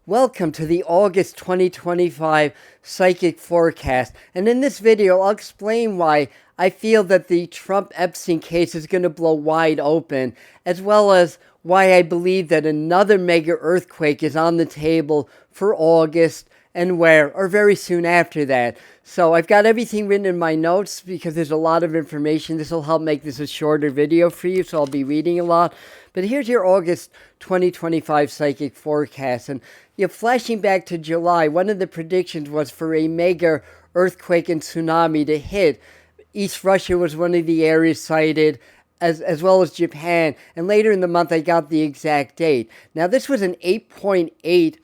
Welcome to the August 2025 Psychic Forecast. And in this video, I'll explain why I feel that the Trump-Epstein case is going to blow wide open, as well as why I believe that another mega earthquake is on the table for August and where, or very soon after that. So I've got everything written in my notes because there's a lot of information. This will help make this a shorter video for you, so I'll be reading a lot. But here's your August 2025 psychic forecast. And flashing back to July, one of the predictions was for a mega earthquake and tsunami to hit. East Russia was one of the areas cited, as well as Japan. And later in the month, I got the exact date. Now, this was an 8.8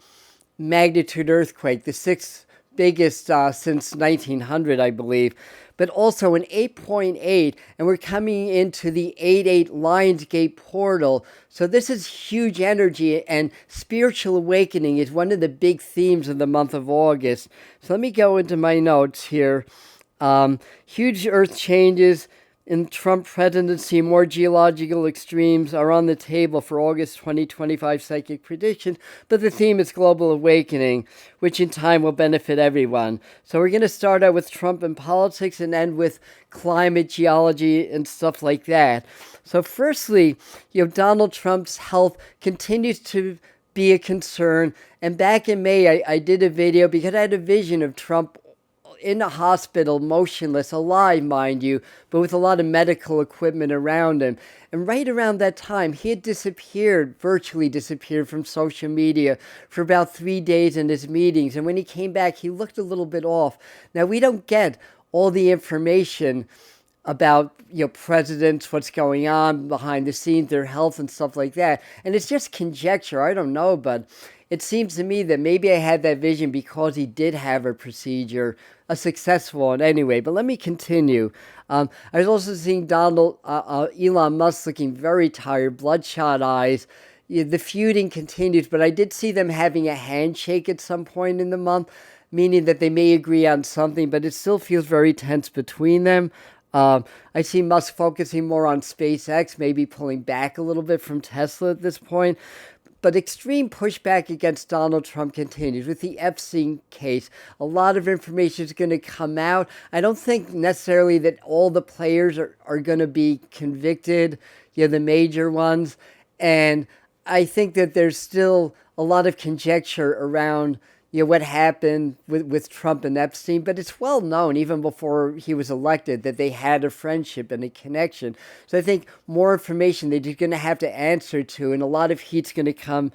magnitude earthquake, the sixth biggest since 1900, I believe, but also an 8.8, and we're coming into the 8.8 Lionsgate portal. So this is huge energy, and spiritual awakening is one of the big themes of the month of August. So let me go into my notes here. Huge earth changes in Trump presidency, more geological extremes are on the table for August 2025 psychic prediction, but the theme is global awakening, which in time will benefit everyone. So we're going to start out with Trump and politics and end with climate, geology, and stuff like that. So firstly, Donald Trump's health continues to be a concern. And back in May, I did a video because I had a vision of Trump in a hospital, motionless, alive, mind you, but with a lot of medical equipment around him. And right around that time, he had disappeared, virtually disappeared from social media for about 3 days in his meetings. And when he came back, he looked a little bit off. Now, we don't get all the information about presidents, what's going on behind the scenes, their health and stuff like that. And it's just conjecture. I don't know, but it seems to me that maybe I had that vision because he did have a procedure, a successful one anyway. But let me continue. I was also seeing Elon Musk looking very tired, bloodshot eyes. The feuding continues, but I did see them having a handshake at some point in the month, meaning that they may agree on something, but it still feels very tense between them. I see Musk focusing more on SpaceX, maybe pulling back a little bit from Tesla at this point. But extreme pushback against Donald Trump continues. With the Epstein case, a lot of information is going to come out. I don't think necessarily that all the players are going to be convicted, the major ones. And I think that there's still a lot of conjecture around what happened with Trump and Epstein, but it's well known even before he was elected that they had a friendship and a connection. So I think more information they're going to have to answer to, and a lot of heat's going to come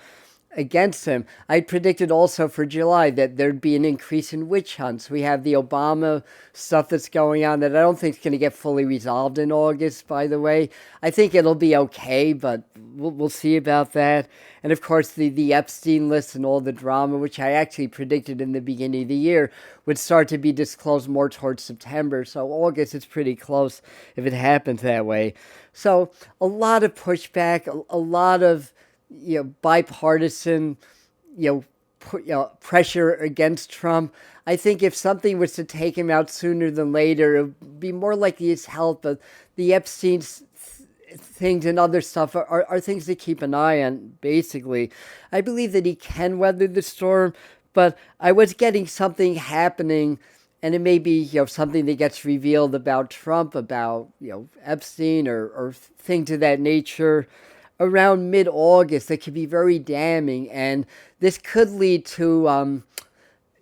against him. I predicted also for July that there'd be an increase in witch hunts. We have the Obama stuff that's going on that I don't think is going to get fully resolved in August, by the way. I think it'll be okay, but we'll see about that. And of course, the Epstein list and all the drama, which I actually predicted in the beginning of the year, would start to be disclosed more towards September. So August is pretty close if it happens that way. So a lot of pushback, a lot of bipartisan, pressure against Trump. I think if something was to take him out sooner than later, it would be more likely his health. But the Epstein things and other stuff are things to keep an eye on, basically. I believe that he can weather the storm, but I was getting something happening, and it may be something that gets revealed about Trump, about Epstein or things of that nature around mid-August that could be very damning, and this could lead to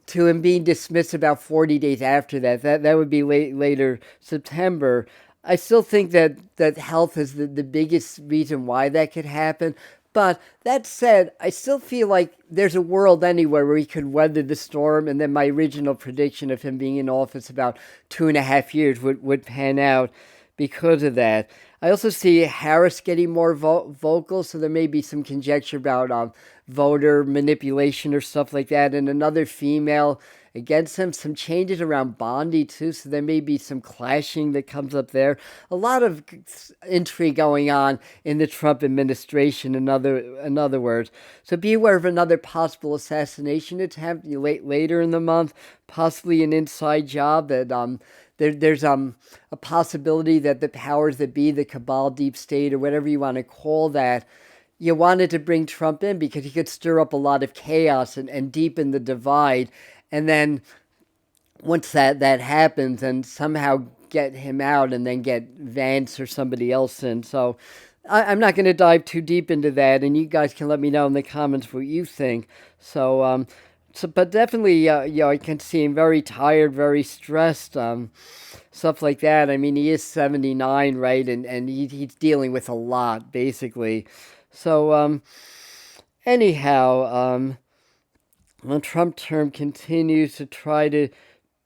him being dismissed about 40 days after that. That would be later September. I still think that health is the biggest reason why that could happen. But that said, I still feel like there's a world anywhere where he could weather the storm, and then my original prediction of him being in office about 2.5 years would pan out because of that. I also see Harris getting more vocal, so there may be some conjecture about voter manipulation or stuff like that, and another female against him. Some changes around Bondi, too, so there may be some clashing that comes up there. A lot of intrigue going on in the Trump administration, in other words. So be aware of another possible assassination attempt later in the month, possibly an inside job that there's a possibility that the powers that be, the cabal, deep state, or whatever you want to call that, you wanted to bring Trump in because he could stir up a lot of chaos and deepen the divide. And then once that happens, and somehow get him out and then get Vance or somebody else in. So I'm not going to dive too deep into that, and you guys can let me know in the comments what you think. But definitely, I can see him very tired, very stressed, stuff like that. I mean, he is 79, right? And he's dealing with a lot, basically. So, anyhow, the Trump term continues to try to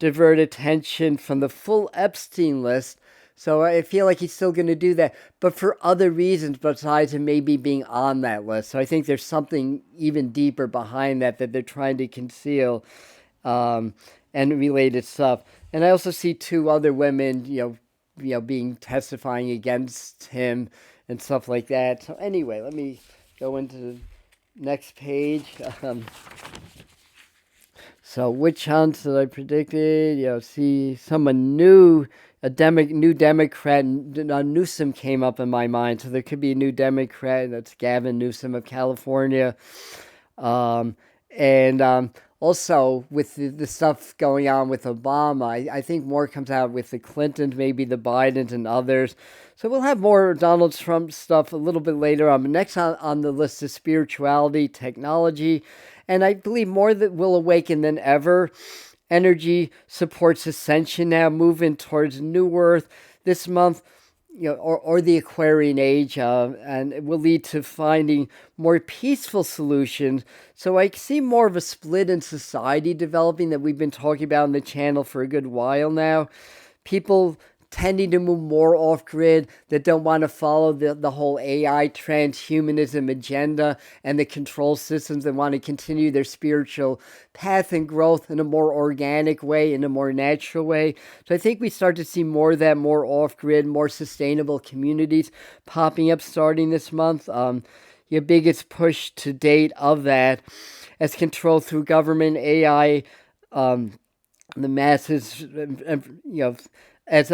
divert attention from the full Epstein list. So I feel like he's still going to do that, but for other reasons besides him maybe being on that list. So I think there's something even deeper behind that they're trying to conceal, and related stuff. And I also see two other women, being testifying against him and stuff like that. So anyway, let me go into the next page. So witch hunts that I predicted, see someone new, new Democrat, Newsom came up in my mind. So there could be a new Democrat. That's Gavin Newsom of California. And also with the stuff going on with Obama, I think more comes out with the Clintons, maybe the Bidens and others. So we'll have more Donald Trump stuff a little bit later on. But next on the list is spirituality, technology, and I believe more that will awaken than ever. Energy supports ascension now, moving towards New Earth this month, or the Aquarian age, and it will lead to finding more peaceful solutions. So I see more of a split in society developing that we've been talking about on the channel for a good while now. People tending to move more off grid, that don't want to follow the whole AI transhumanism agenda and the control systems, that want to continue their spiritual path and growth in a more organic way, in a more natural way. So I think we start to see more of that, more off grid, more sustainable communities popping up starting this month. Your biggest push to date of that, as control through government, AI, the masses, as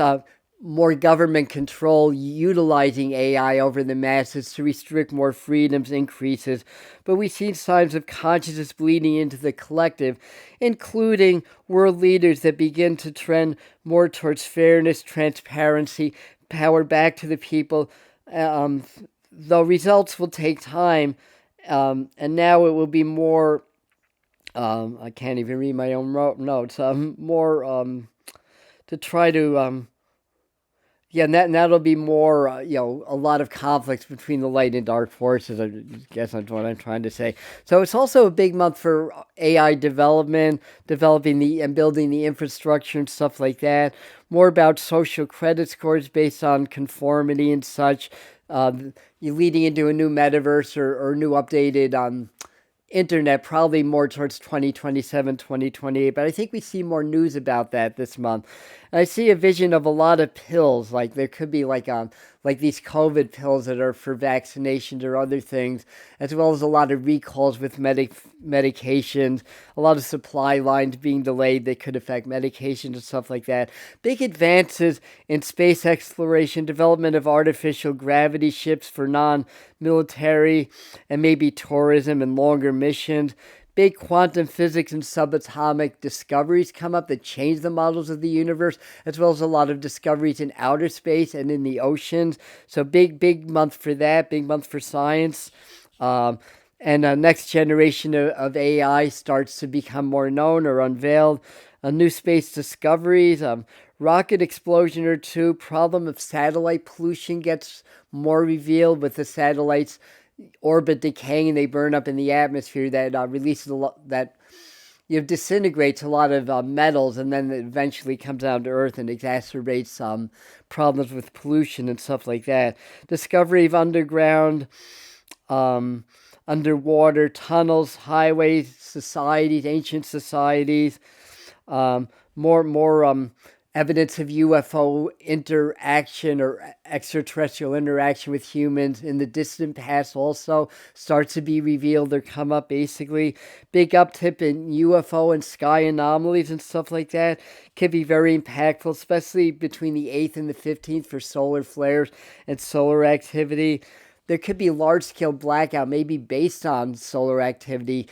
more government control, utilizing AI over the masses to restrict more freedoms, increases. But we've seen signs of consciousness bleeding into the collective, including world leaders that begin to trend more towards fairness, transparency, power back to the people. Though results will take time, and now it will be more. I can't even read my own notes. More to try to. That'll be more, a lot of conflicts between the light and dark forces, I guess that's what I'm trying to say. So it's also a big month for AI development, developing and building the infrastructure and stuff like that. More about social credit scores based on conformity and such. You're leading into a new metaverse or new updated internet, probably more towards 2027, 2028. But I think we see more news about that this month. And I see a vision of a lot of pills, like there could be like these COVID pills that are for vaccinations or other things, as well as a lot of recalls with medications, a lot of supply lines being delayed that could affect medications and stuff like that. Big advances in space exploration, development of artificial gravity ships for non-military and maybe tourism and longer missions. Big quantum physics and subatomic discoveries come up that change the models of the universe, as well as a lot of discoveries in outer space and in the oceans. So big month for that, big month for science. And next generation of AI starts to become more known or unveiled. New space discoveries, rocket explosion or two, problem of satellite pollution gets more revealed with the satellites orbit decaying and they burn up in the atmosphere, that releases a lot, that disintegrates a lot of metals, and then it eventually comes down to Earth and exacerbates problems with pollution and stuff like that. Discovery of underground, underwater tunnels, highways, societies, ancient societies, more evidence of UFO interaction or extraterrestrial interaction with humans in the distant past also starts to be revealed or come up, basically. Big uptick in UFO and sky anomalies and stuff like that can be very impactful, especially between the 8th and the 15th for solar flares and solar activity. there could be large-scale blackout, maybe based on solar activity.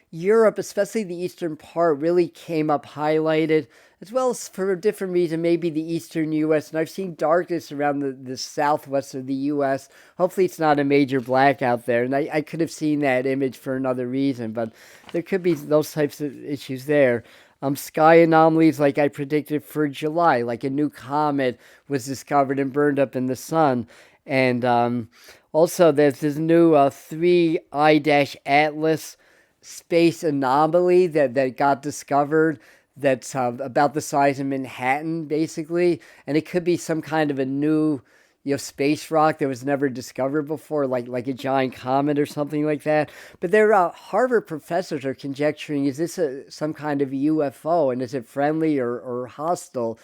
Europe, especially the eastern part, really came up highlighted, as well as for a different reason, maybe the eastern U.S. And I've seen darkness around the southwest of the U.S. Hopefully, it's not a major blackout there. And I could have seen that image for another reason, but there could be those types of issues there. Sky anomalies, like I predicted for July, like a new comet was discovered and burned up in the sun. And also, there's this new 3I Atlas space anomaly that got discovered that's about the size of Manhattan, basically. And it could be some kind of a new space rock that was never discovered before, like a giant comet or something like that. But their Harvard professors are conjecturing: is this some kind of UFO, and is it friendly or hostile?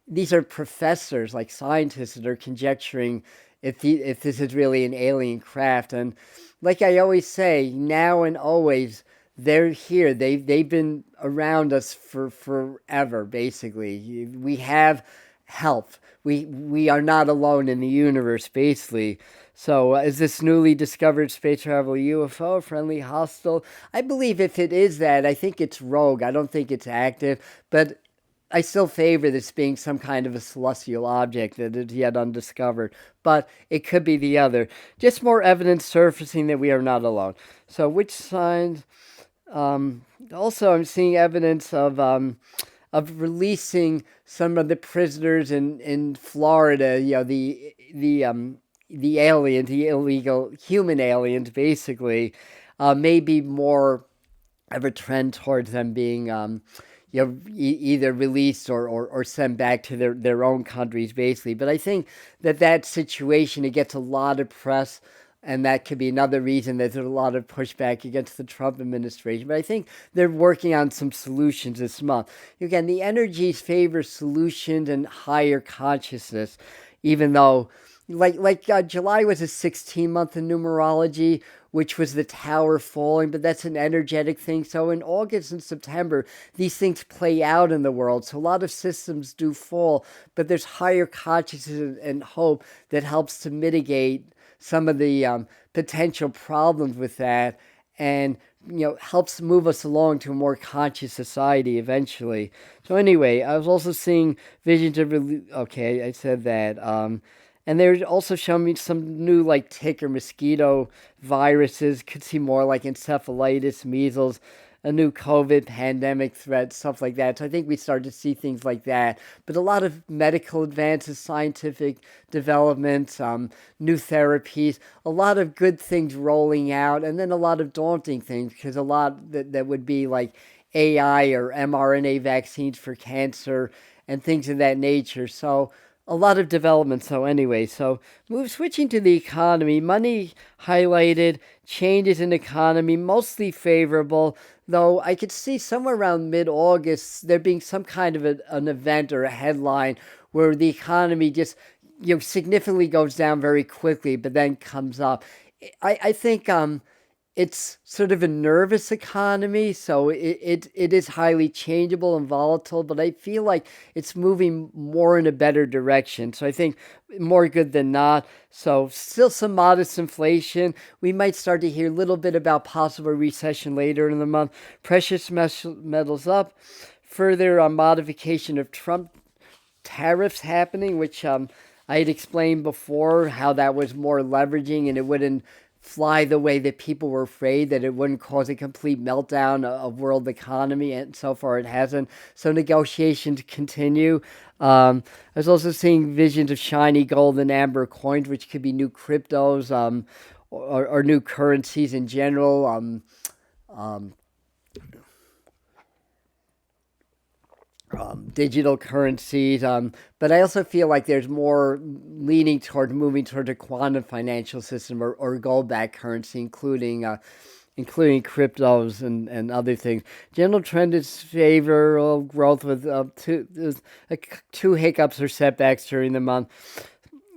These are professors, like scientists, that are conjecturing if this is really an alien craft. And like I always say, now and always, they're here. They've been around us for forever. Basically, we have help. We are not alone in the universe, basically. So, is this newly discovered space travel UFO friendly, hostile? I believe if it is that, I think it's rogue. I don't think it's active, but I still favor this being some kind of a celestial object that is yet undiscovered, but it could be the other. Just more evidence surfacing that we are not alone. So, which signs? Also, I'm seeing evidence of releasing some of the prisoners in Florida. The aliens, the illegal human aliens, basically, maybe more of a trend towards them being either released or sent back to their own countries, basically. But I think that situation, it gets a lot of press, and that could be another reason that there's a lot of pushback against the Trump administration. But I think they're working on some solutions this month. Again, the energies favor solutions and higher consciousness, even though July was a 16-month in numerology, which was the tower falling, but that's an energetic thing. So in August and September, these things play out in the world. So a lot of systems do fall, but there's higher consciousness and hope that helps to mitigate some of the potential problems with that, and helps move us along to a more conscious society eventually. So anyway, I was also seeing visions of okay, I said that. And they're also showing me some new tick or mosquito viruses. Could see more like encephalitis, measles, a new COVID pandemic threat, stuff like that. So I think we start to see things like that. But a lot of medical advances, scientific developments, new therapies, a lot of good things rolling out, and then a lot of daunting things, because a lot that would be like AI or mRNA vaccines for cancer and things of that nature. So a lot of development. So anyway, switching to the economy, money highlighted, changes in economy, mostly favorable, though I could see somewhere around mid-August there being some kind of an event or a headline where the economy just significantly goes down very quickly, but then comes up. I think it's sort of a nervous economy, so it is highly changeable and volatile, but I feel like it's moving more in a better direction. So I think more good than not. So still some modest inflation. We might start to hear a little bit about possible recession later in the month. Precious metals up. Further modification of Trump tariffs happening, which I had explained before how that was more leveraging, and it wouldn't fly the way that people were afraid, that it wouldn't cause a complete meltdown of world economy, and so far it hasn't. So negotiations continue. I was also seeing visions of shiny gold and amber coins, which could be new cryptos, or new currencies in general. Digital currencies, but I also feel like there's more leaning toward moving toward a quantum financial system or gold-backed currency, including cryptos and other things. General trend is favorable growth with two hiccups or setbacks during the month.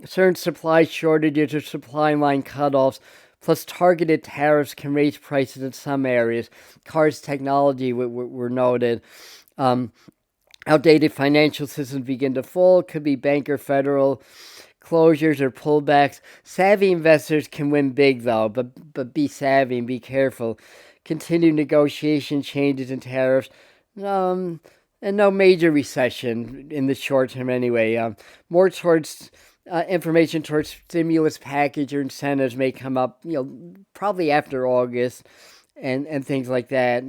Certain supply shortages or supply line cutoffs, plus targeted tariffs can raise prices in some areas. Cars, technology were noted. Outdated financial systems begin to fall. Could be bank or federal closures or pullbacks. Savvy investors can win big though, but be savvy and be careful. Continued negotiation changes in tariffs. And no major recession in the short term anyway. More towards information towards stimulus package or incentives may come up, probably after August and things like that.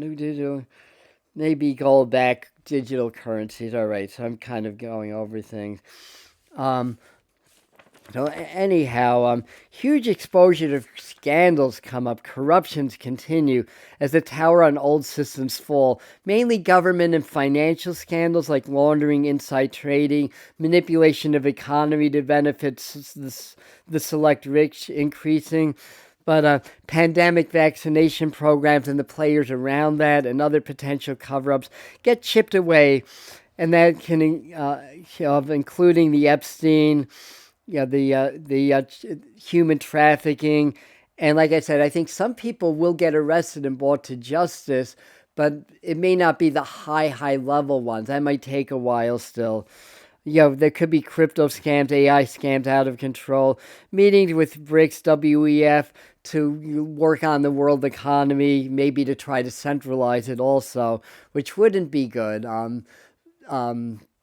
Maybe gold back digital currencies. All right, so I'm kind of going over things. Um, so anyhow, huge exposure to scandals come up. Corruptions continue as the tower on old systems fall. Mainly government and financial scandals like laundering, inside trading, manipulation of economy to benefit the select rich increasing. But pandemic vaccination programs and the players around that and other potential cover-ups get chipped away. And that can, including the Epstein, the human trafficking, and like I said, I think some people will get arrested and brought to justice, but it may not be the high level ones. That might take a while still. There could be crypto scams, AI scams out of control. Meetings with BRICS, WEF to work on the world economy, maybe to try to centralize it also, which wouldn't be good.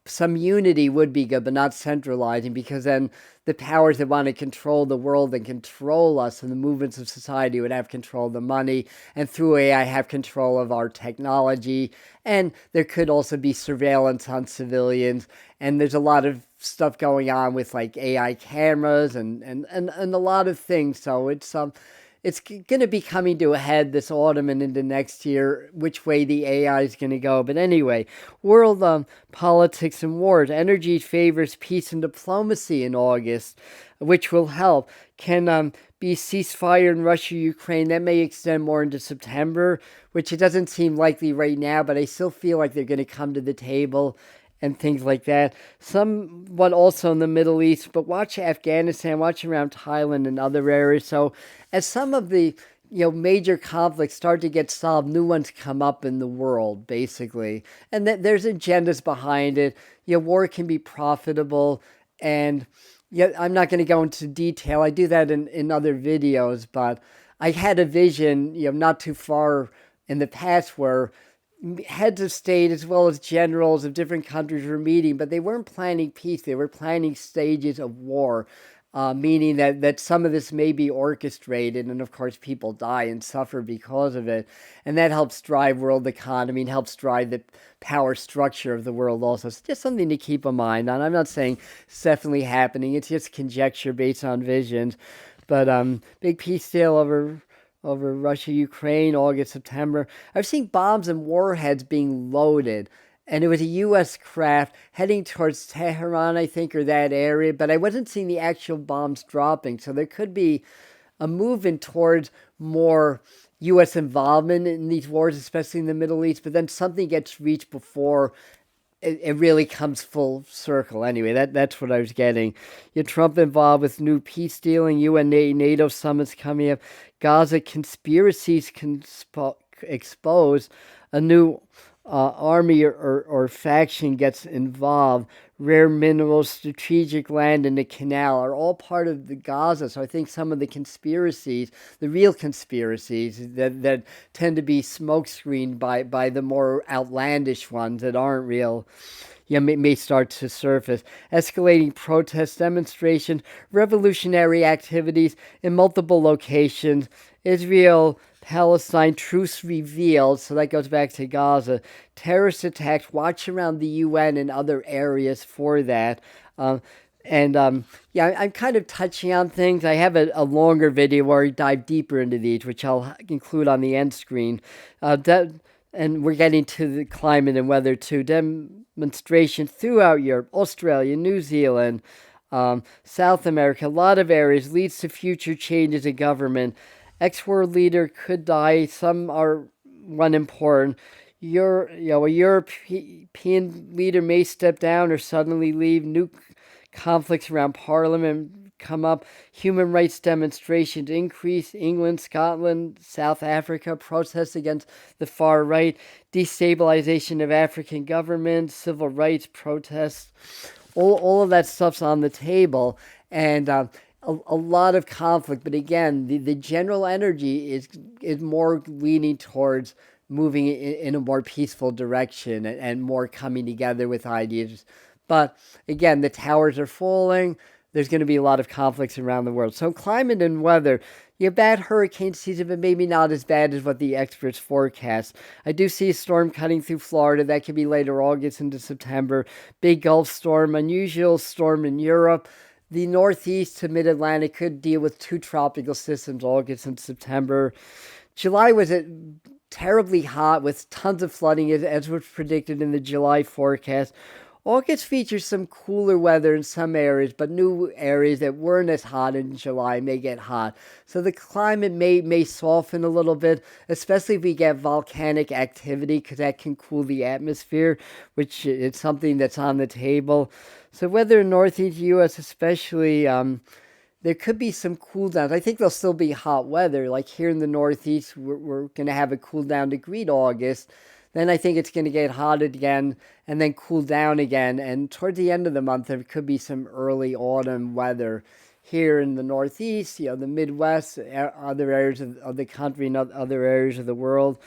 Some unity would be good, but not centralizing, because then the powers that want to control the world and control us and the movements of society would have control of the money, and through AI have control of our technology. And there could also be surveillance on civilians. And there's a lot of stuff going on with like AI cameras and a lot of things. So it's going to be coming to a head this autumn and into next year, which way the AI is going to go. But anyway, world politics and wars. Energy favors peace and diplomacy in August, which will help. Can be ceasefire in Russia, Ukraine. That may extend more into September, which it doesn't seem likely right now, but I still feel like they're going to come to the table and things like that. Somewhat also in the Middle East, but watch Afghanistan, watch around Thailand and other areas. So as some of the major conflicts start to get solved, new ones come up in the world, basically. And there's agendas behind it. War can be profitable. And I'm not going to go into detail. I do that in other videos, but I had a vision, not too far in the past where heads of state as well as generals of different countries were meeting, but they weren't planning peace. They were planning stages of war, meaning that some of this may be orchestrated, and of course people die and suffer because of it. And that helps drive world economy and helps drive the power structure of the world also. It's just something to keep in mind. And I'm not saying it's definitely happening. It's just conjecture based on visions. But big peace deal over Russia, Ukraine, August, September. I've seen bombs and warheads being loaded, and it was a U.S. craft heading towards Tehran, I think, or that area, but I wasn't seeing the actual bombs dropping, so there could be a movement towards more U.S. involvement in these wars, especially in the Middle East, but then something gets reached before it really comes full circle. Anyway, that's what I was getting. Trump involved with new peace dealing, UN NATO summits coming up, Gaza conspiracies exposed, a new army or faction gets involved, rare minerals, strategic land in the canal are all part of the Gaza. So I think some of the conspiracies, the real conspiracies that tend to be smokescreened by the more outlandish ones that aren't real, may start to surface. Escalating protests, demonstrations, revolutionary activities in multiple locations. Israel, Palestine, truce revealed, so that goes back to Gaza. Terrorist attacks, watch around the UN and other areas for that. I'm kind of touching on things. I have a longer video where I dive deeper into these, which I'll include on the end screen. And we're getting to the climate and weather too. Demonstrations throughout Europe, Australia, New Zealand, South America, a lot of areas, leads to future changes in government. Ex-world leader could die. Some are unimportant. A European leader may step down or suddenly leave. New conflicts around parliament come up. Human rights demonstrations increase. England, Scotland, South Africa, protests against the far right. Destabilization of African governments, civil rights protests. All of that stuff's on the table. and a lot of conflict. But again, the general energy is more leaning towards moving in a more peaceful direction and more coming together with ideas. But again, the towers are falling. There's going to be a lot of conflicts around the world. So climate and weather, you have bad hurricane season, but maybe not as bad as what the experts forecast. I do see a storm cutting through Florida. That could be later August into September. Big Gulf storm, unusual storm in Europe. The Northeast to Mid-Atlantic could deal with two tropical systems, August and September. July was terribly hot with tons of flooding, as was predicted in the July forecast. August features some cooler weather in some areas, but new areas that weren't as hot in July may get hot. So the climate may soften a little bit, especially if we get volcanic activity, because that can cool the atmosphere, which is something that's on the table. So weather in northeast U.S. especially, there could be some cool downs. I think there'll still be hot weather. Like here in the Northeast, we're going to have a cool down to greet August. Then I think it's going to get hot again and then cool down again. And toward the end of the month, there could be some early autumn weather here in the Northeast, the Midwest, other areas of the country, and other areas of the world.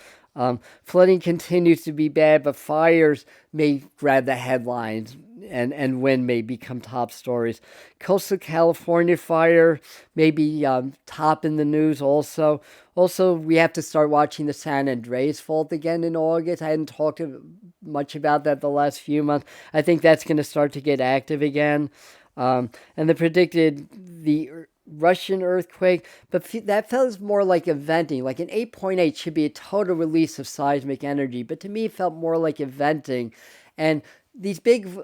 Flooding continues to be bad, but fires may grab the headlines and wind may become top stories. Coastal California fire may be top in the news also. Also, we have to start watching the San Andreas fault again in August. I hadn't talked much about that the last few months. I think that's going to start to get active again. And they predicted the Russian earthquake, but that felt more like a venting. Like an 8.8 should be a total release of seismic energy, but to me it felt more like a venting. And these big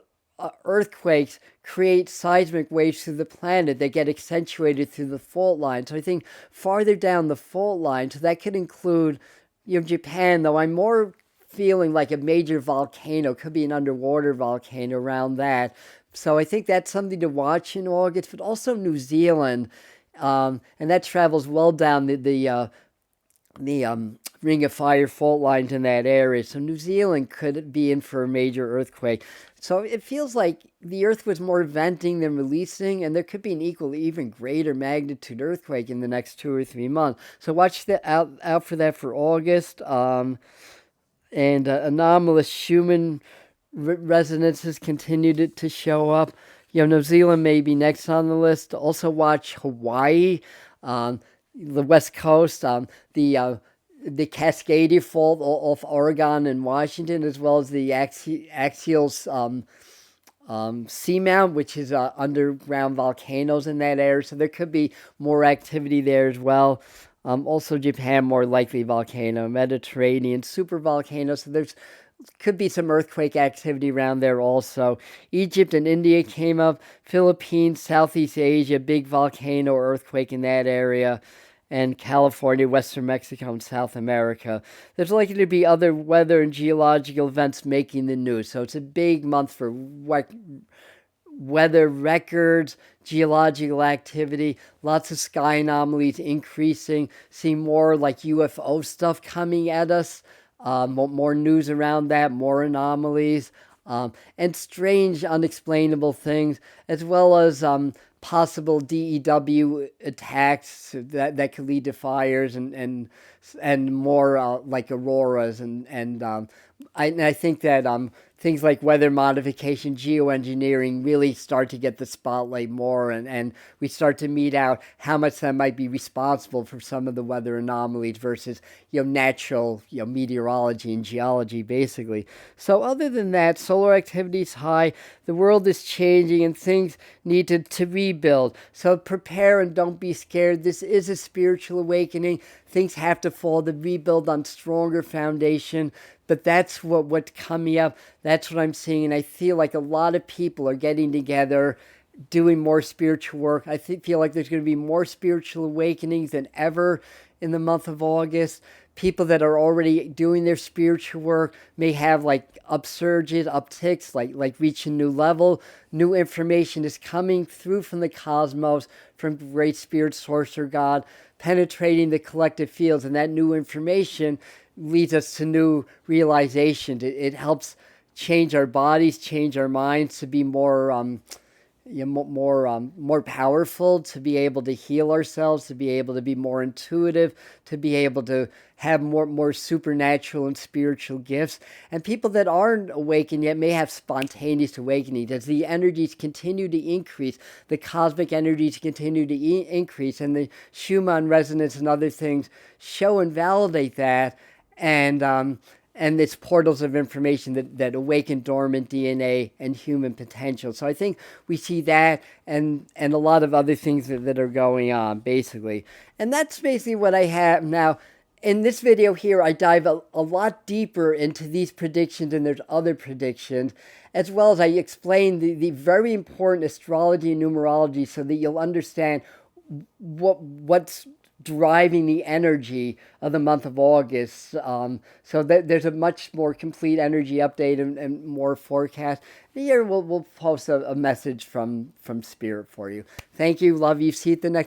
earthquakes create seismic waves through the planet that get accentuated through the fault line. So I think farther down the fault line, so that could include Japan, though I'm more feeling like a major volcano, could be an underwater volcano around that. So I think that's something to watch in August, but also New Zealand, and that travels well down the Ring of Fire fault lines in that area. So New Zealand could be in for a major earthquake. So it feels like the Earth was more venting than releasing, and there could be an even greater magnitude earthquake in the next 2 or 3 months. So watch out for that for August. And anomalous human resonances continue to show up. New Zealand may be next on the list. Also watch Hawaii, the West Coast, the Cascadia Fault off Oregon and Washington, as well as the axial seamount, which is underground volcanoes in that area. So there could be more activity there as well. Also Japan, more likely volcano, Mediterranean, super volcano. So there's could be some earthquake activity around there also. Egypt and India came up. Philippines, Southeast Asia, big volcano or earthquake in that area. And California, Western Mexico, and South America. There's likely to be other weather and geological events making the news. So it's a big month for weather records, geological activity, lots of sky anomalies increasing, see more like UFO stuff coming at us. More news around that, more anomalies, and strange, unexplainable things, as well as possible DEW attacks that could lead to fires and more like auroras I think that things like weather modification, geoengineering really start to get the spotlight more, and we start to mete out how much that might be responsible for some of the weather anomalies versus natural meteorology and geology basically. So other than that, solar activity is high, the world is changing, and things need to rebuild. So prepare and don't be scared. This is a spiritual awakening. Things have to fall to rebuild on stronger foundation. But that's what's coming up. That's what I'm seeing. And I feel like a lot of people are getting together, doing more spiritual work. I feel like there's going to be more spiritual awakenings than ever in the month of August. People that are already doing their spiritual work may have like upsurges, upticks, like reach a new level. New information is coming through from the cosmos, from great spirit source or God, penetrating the collective fields. And that new information leads us to new realizations. It helps change our bodies, change our minds to be more more powerful, to be able to heal ourselves, to be able to be more intuitive, to be able to have more supernatural and spiritual gifts. And people that aren't awakened yet may have spontaneous awakening. As the energies continue to increase, the cosmic energies continue to increase, and the Schumann resonance and other things show and validate that. And it's portals of information that awaken dormant DNA and human potential. So I think we see that and a lot of other things that are going on, basically. And that's basically what I have now. In this video here, I dive a lot deeper into these predictions, and there's other predictions, as well as I explain the very important astrology and numerology so that you'll understand what's driving the energy of the month of August. So that there's a much more complete energy update and more forecast. Here we'll post a message from Spirit for you. Thank you. Love you. See you at the next